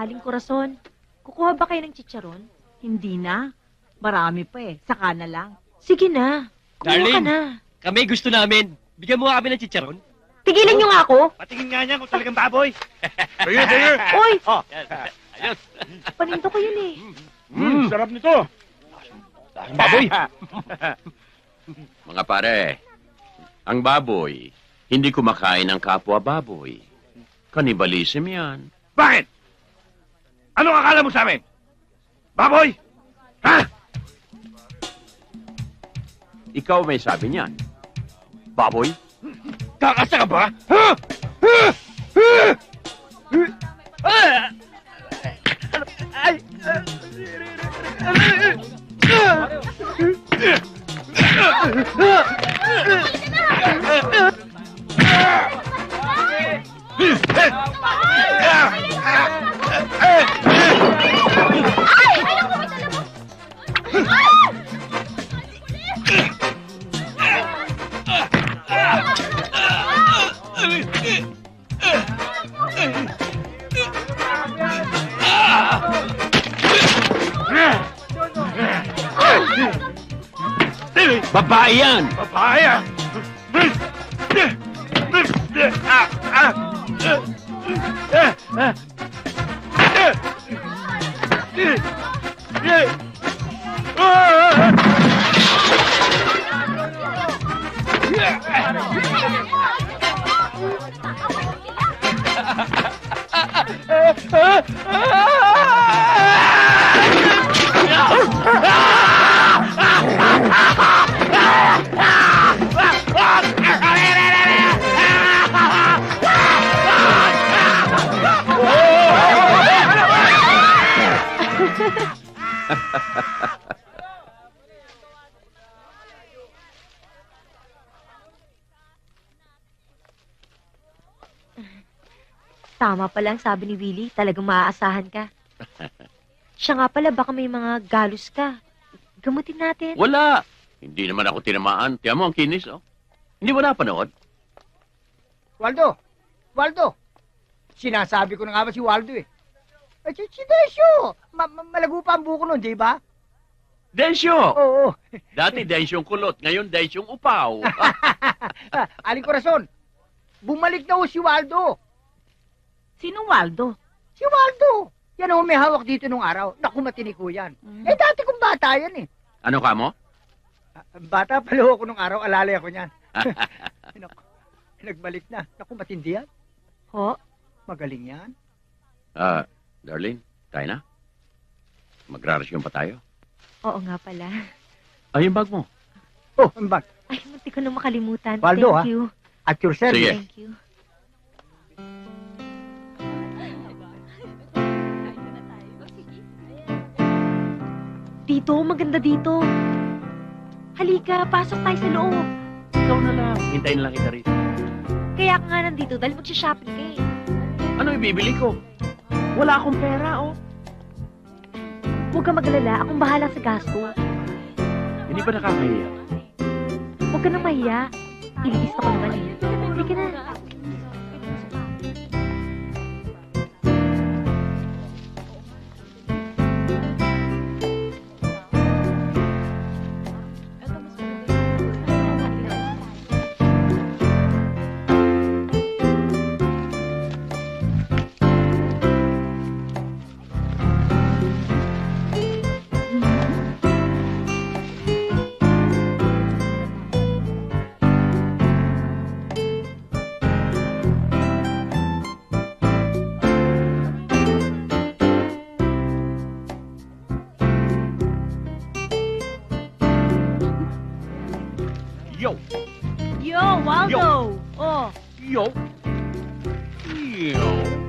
Aling Corazon, kukuha ba kayo ng chicharon? Hindi na. Marami pa eh. Saka na lang. Sige na. Kumuha ka Darling. na. Kami gusto namin. Bigyan mo nga kami ng chicharon. Tigilan niyo nga ako. Patingin nga niya kung talagang baboy. Sige. Uy, Oh, ayos. paninto ko yun eh. Sarap nito. Baboy. Mga pare, ang baboy, hindi kumakain ng kapwa baboy. Kanibalism yan. Bakit? Anong akala mo sa amin? Baboy? Ha? Ikaw may sabi niyan. Baboy? Kakasa ka ba? Babae yan! Papaya! Tama pala ang sabi ni Willie, talagang maaasahan ka. Siya nga pala, baka may mga galos ka. Gamutin natin. Wala! Hindi naman ako tinamaan. Tiyan mo ang kinis, oh. Hindi mo napanood? Waldo! Sinasabi ko na nga ba si Waldo eh. Si Desyo! Malago pa ang buko nun, di ba? Densyo! Oo. Dati Densyong kulot, ngayon Densyong upaw. Aling Corazon, bumalik na ho si Waldo. Sino Waldo? Si Waldo! Yan ho, may hawak dito nung araw. Naku, matinik ho yan. Eh, dati kong bata yan eh. Ano ka mo? Bata pala ho ako nung araw, alalay ako niyan. Naku, nagbalik na. Naku, matindi yan. Ho? Magaling yan. Darlene, tayo na? Magrarasyon pa tayo? Oo nga pala. Ay, yung bag mo. Oh, ang bag. Ay, munti ko na makalimutan. Waldo, Thank you. At your service. Sige. Thank you. Dito, maganda dito. Halika, pasok tayo sa loob. Ikaw na lang. Hintayin lang kita rito. Kaya ka nga nandito dahil magsha-shopping ka eh. Ano ibibili ko? Wala akong pera, oh. Huwag ka magalala, akong bahala sa gasto. Hindi ba nakakahiya? Huwag ka nang mahiya. Ililista ko naman eh. Halika na. Yo! Yo, Waldo! Oh, Yo! Yo!